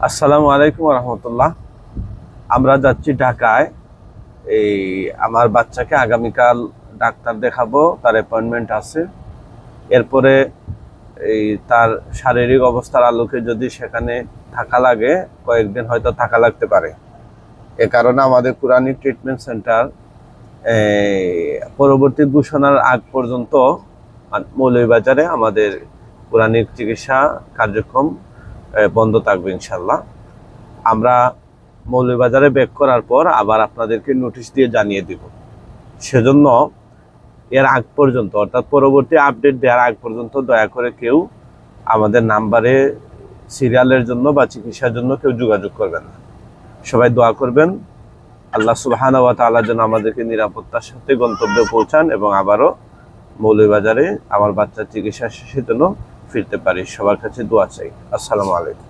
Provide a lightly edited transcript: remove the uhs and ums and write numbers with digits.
আসসালামু আলাইকুম রহমতুল্লাহ। আমরা যাচ্ছি ঢাকায়। এই আমার বাচ্চাকে আগামীকাল ডাক্তার দেখাবো, তার অ্যাপয়েন্টমেন্ট আছে। এরপরে এই তার শারীরিক অবস্থার আলোকে যদি সেখানে থাকা লাগে, কয়েকদিন হয়তো থাকা লাগতে পারে। এ কারণে আমাদের কুরআনিক ট্রিটমেন্ট সেন্টার পরবর্তী ঘোষণার আগ পর্যন্ত মৌলভীবাজারে আমাদের কুরআনিক চিকিৎসা কার্যক্রম বন্ধ থাকবে ইনশাল্লাহ। আমরা মৌলভীবাজারে ব্যাক করার পর আবার আপনাদেরকে নোটিশ দিয়ে জানিয়ে দিব। সেজন্য এর আগ পর্যন্ত, অর্থাৎ পরবর্তী আপডেট দেওয়ার আগ পর্যন্ত দয়া করে কেউ আমাদের নাম্বারে সিরিয়ালের জন্য বা চিকিৎসার জন্য কেউ যোগাযোগ করবেন না। সবাই দোয়া করবেন আল্লাহ সুবহানাহু ওয়া তাআলা যেন আমাদেরকে নিরাপত্তার সাথে গন্তব্যে পৌঁছান এবং আবারও মৌলভীবাজারে আমার বাচ্চার চিকিৎসা শেষে যেন ফিরতে পারি। সবার কাছে দোয়া চাই। আসসালামু আলাইকুম।